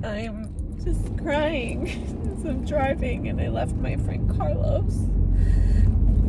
I'm just crying as I'm driving, and I left my friend Carlos,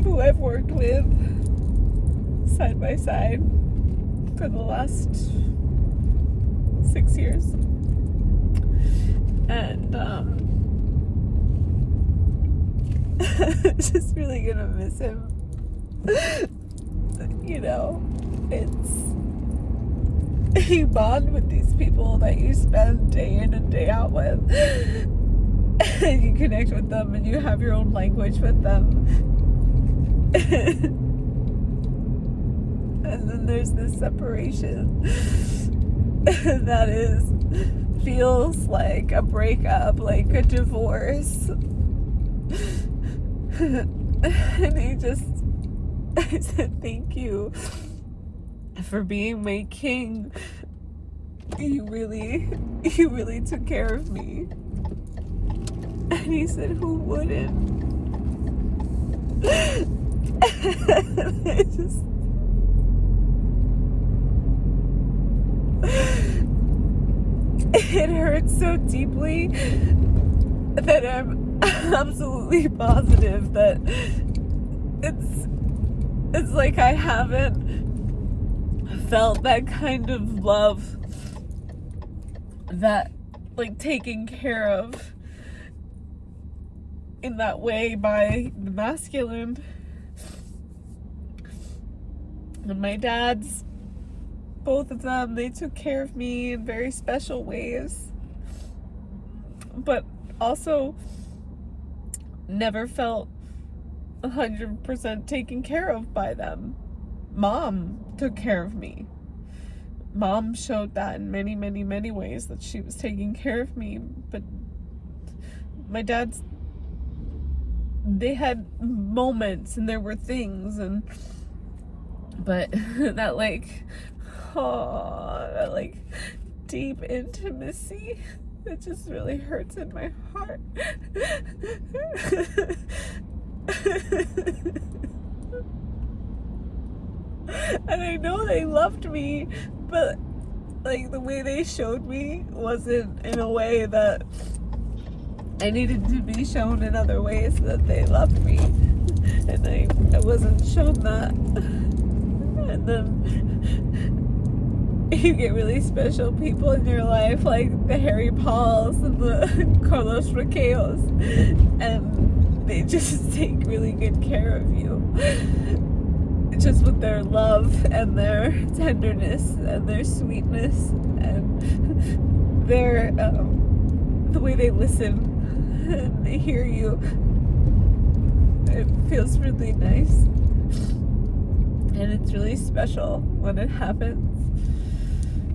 who I've worked with side by side for the last 6 years. And just really gonna miss him. You know, you bond with these people that you spend day in and day out with, and you connect with them, and you have your own language with them. And then there's this separation that feels like a breakup, like a divorce. And I said, thank you for being my king. You really took care of me. And he said, who wouldn't? It hurts so deeply that I'm absolutely positive that it's like I haven't felt that kind of love, that like taken care of in that way by the masculine. And my dads, both of them, they took care of me in very special ways, but also never felt 100% taken care of by them. Mom took care of me. Mom showed that in many, many, many ways, that she was taking care of me. But my dad's, they had moments and there were things, but that deep intimacy, it just really hurts in my heart. And I know they loved me, but like the way they showed me wasn't in a way that I needed to be shown in other ways, that they loved me, and I wasn't shown that. And then you get really special people in your life, like the Harry Pauls and the Carlos Raqueos, and they just take really good care of you, just with their love and their tenderness and their sweetness and their the way they listen and they hear you. It feels really nice, and it's really special when it happens.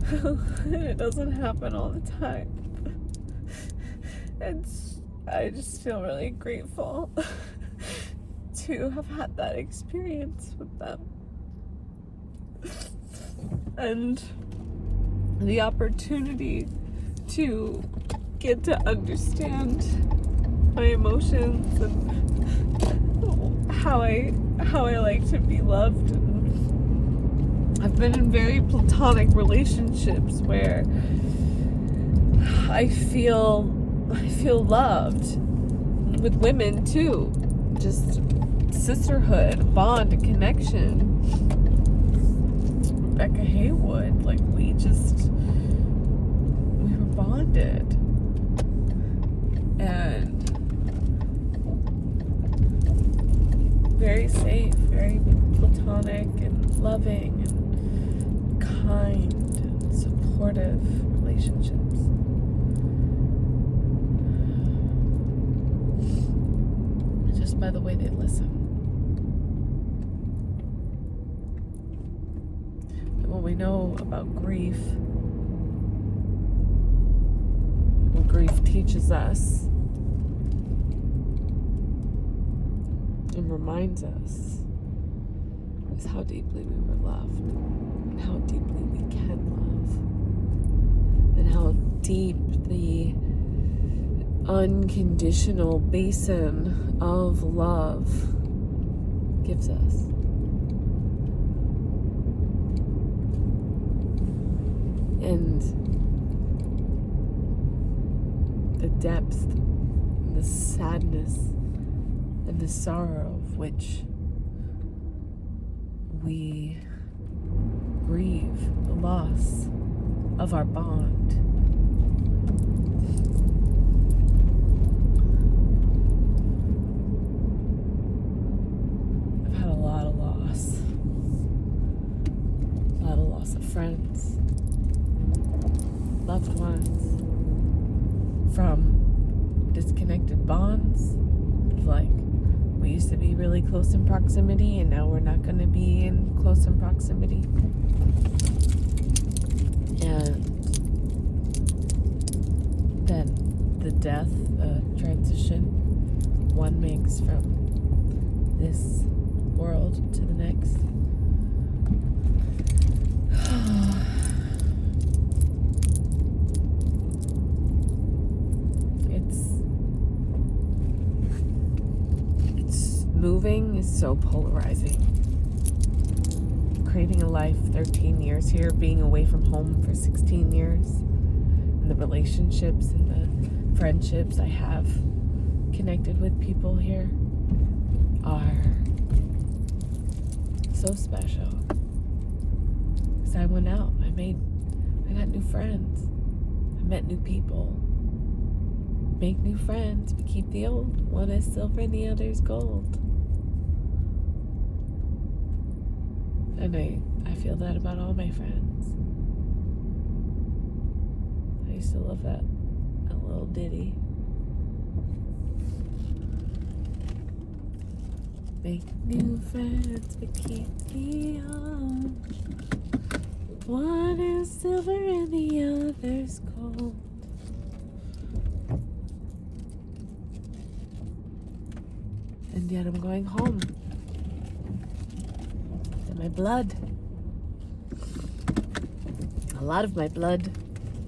And it doesn't happen all the time. And I just feel really grateful to have had that experience with them, and the opportunity to get to understand my emotions and how I like to be loved. And I've been in very platonic relationships where I feel loved, with women too, just sisterhood, bond, and connection. Rebecca Haywood, like we were bonded, and very safe, very platonic and loving and kind and supportive relationships. Just by the way they listen. And what we know about grief, what grief teaches us and reminds us, is how deeply we were loved, and how deeply we can love, and how deep the unconditional basin of love gives us. And the depth and the sadness and the sorrow of which we grieve the loss of our bond. I've had a lot of loss. A lot of loss of friends, loved ones, from disconnected bonds. Like, we used to be really close in proximity, and now we're not going to be in close in proximity. And then the death, transition one makes from this world to the next. Moving is so polarizing. Creating a life 13 years here, being away from home for 16 years, and the relationships and the friendships I have connected with people here are so special. Because I went out, I got new friends, I met new people. Make new friends, but keep the old. One is silver and the other is gold. And I feel that about all my friends. I used to love that little ditty. Make new friends, but keep the old. One is silver and the other's gold. And yet I'm going home. And my blood. A lot of my blood.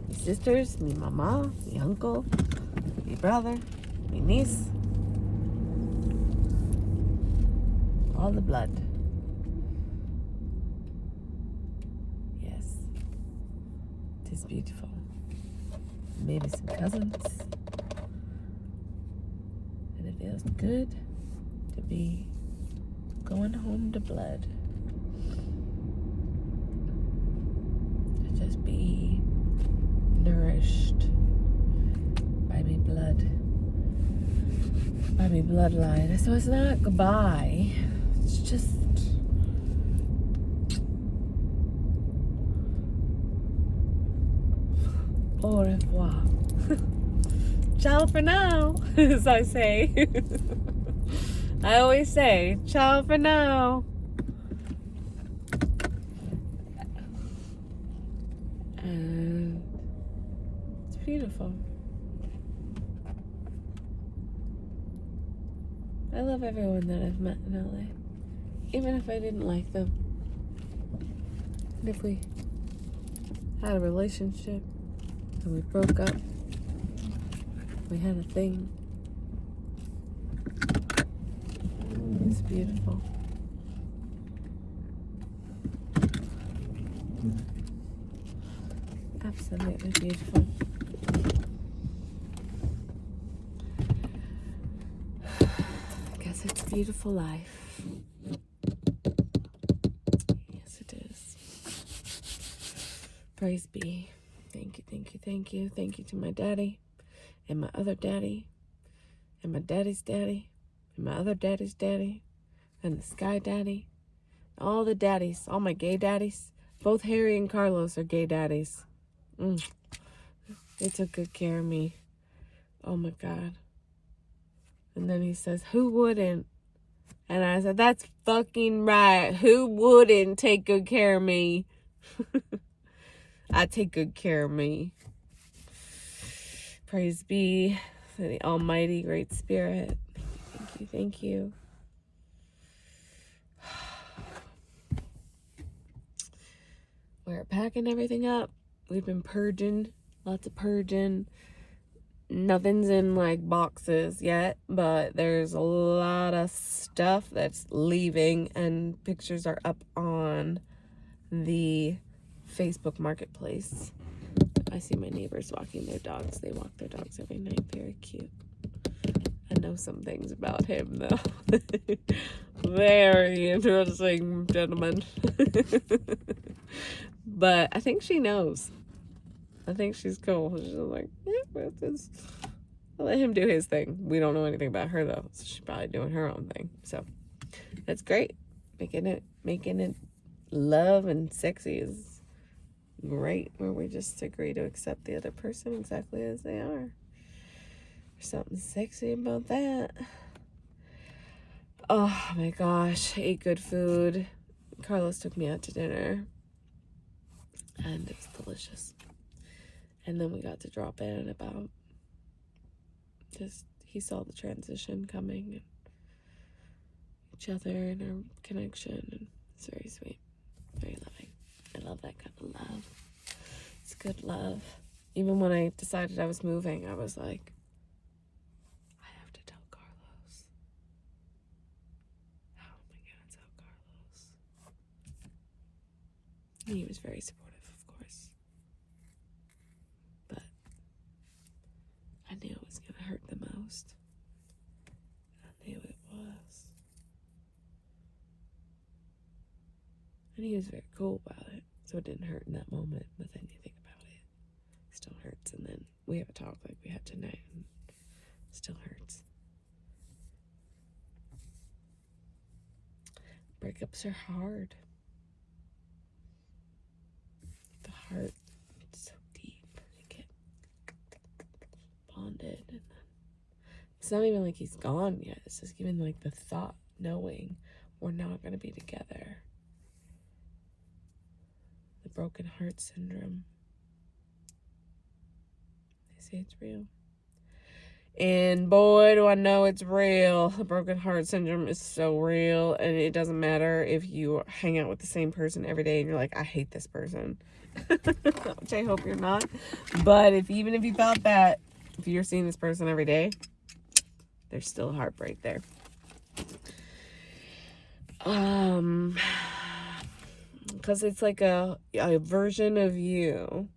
My sisters, my mama, my uncle, my brother, my niece. All the blood. Yes. It is beautiful. Maybe some cousins. And it feels good to be going home to blood. To just be nourished by my blood. By my bloodline. So it's not goodbye. It's just au revoir. Ciao for now, as I say. I always say, ciao for now. And it's beautiful. I love everyone that I've met in LA. Even if I didn't like them. And if we had a relationship and we broke up, we had a thing. It's beautiful. Absolutely beautiful. I guess it's a beautiful life. Yes, it is. Praise be. Thank you, thank you, thank you. Thank you to my daddy and my other daddy and my daddy's daddy and my other daddy's daddy and the sky daddy. All the daddies, all my gay daddies. Both Harry and Carlos are gay daddies. They took good care of me. Oh my God. And then he says, who wouldn't? And I said, that's fucking right. Who wouldn't take good care of me? I take good care of me. Praise be to the Almighty Great Spirit. Thank you, thank you. We're packing everything up. We've been purging, lots of purging. Nothing's in like boxes yet, but there's a lot of stuff that's leaving, and pictures are up on the Facebook marketplace. I see my neighbors walking their dogs. They walk their dogs every night. Very cute. I know some things about him, though. Very interesting gentleman. But I think she knows. I think she's cool. She's like, yeah, I'll let him do his thing. We don't know anything about her, though, so she's probably doing her own thing. So that's great. Making it love and sexy is great, where we just agree to accept the other person exactly as they are. There's something sexy about that. Oh my gosh, I ate good food. Carlos took me out to dinner, and it was delicious. And then we got to drop in about he saw the transition coming and each other and our connection, and it's very sweet, very loving. I love that kind of love. It's good love. Even when I decided I was moving, I was like, I have to tell Carlos. How am I gonna tell Carlos? And he was very supportive, of course, but I knew it was gonna hurt the most. I knew it was. And he was very cool about it, so it didn't hurt in that moment. But then you think about it, it still hurts. And then we have a talk like we had tonight, and it still hurts. Breakups are hard. The heart is so deep. You get bonded, and then it's not even like he's gone yet. It's just even like the thought, knowing we're not going to be together. The broken heart syndrome. They say it's real. And boy, do I know it's real. The broken heart syndrome is so real. And it doesn't matter if you hang out with the same person every day and you're like, I hate this person. Which I hope you're not. But even if you felt that, if you're seeing this person every day, there's still heartbreak there. Because it's like a version of you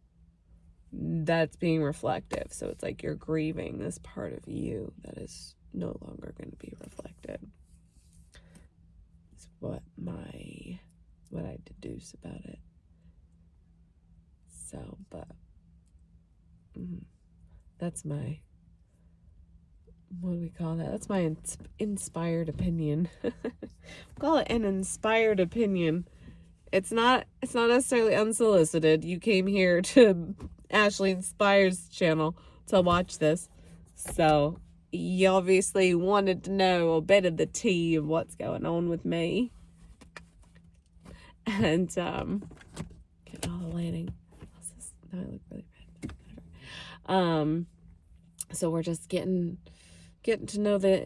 that's being reflective. So it's like you're grieving this part of you that is no longer going to be reflected. It's what I deduce about it. So, but that's my, what do we call that? That's my inspired opinion. Call it an inspired opinion. It's not necessarily unsolicited. You came here to Ashley Inspyrz channel to watch this, so you obviously wanted to know a bit of the tea of what's going on with me. And getting all the lighting. No, I look really red. So we're just getting to know the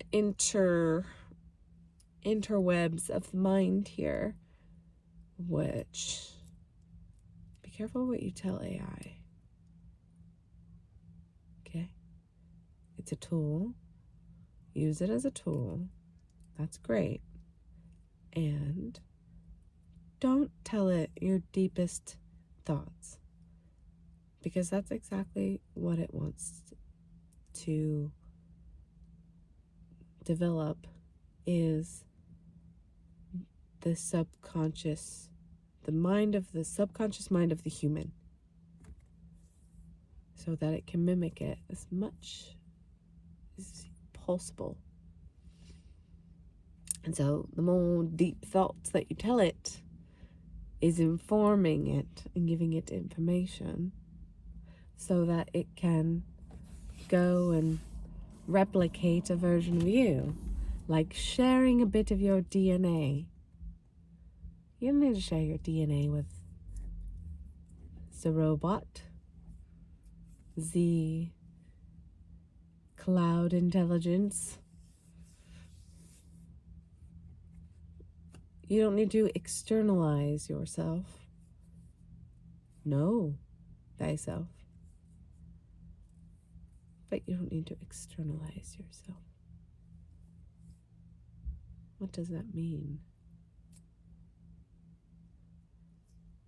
interwebs of the mind here. Which, be careful what you tell AI. Okay? It's a tool. Use it as a tool. That's great. And don't tell it your deepest thoughts. Because that's exactly what it wants to develop, is the subconscious, the subconscious mind of the human, so that it can mimic it as much as possible. And so the more deep thoughts that you tell it is informing it and giving it information so that it can go and replicate a version of you, like sharing a bit of your DNA. You don't need to share your DNA with the robot, the cloud intelligence. You don't need to externalize yourself. Know thyself. But you don't need to externalize yourself. What does that mean?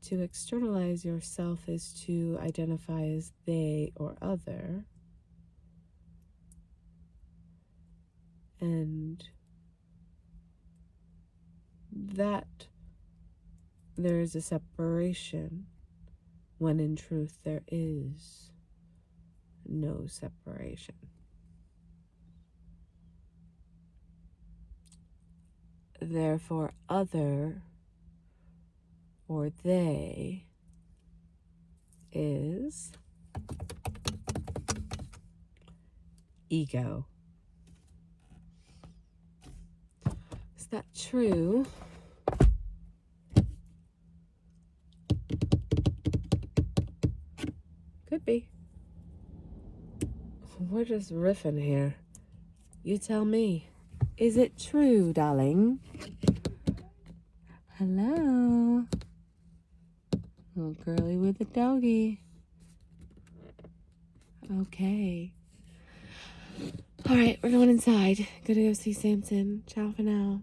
to externalize yourself is to identify as they or other. And that there is a separation when in truth there is no separation. Therefore, other or they is ego. Is that true? Could be. We're just riffing here. You tell me. Is it true, darling? Hello? Little girly with a doggy. Okay. Alright, we're going inside. Gonna go see Samson. Ciao for now.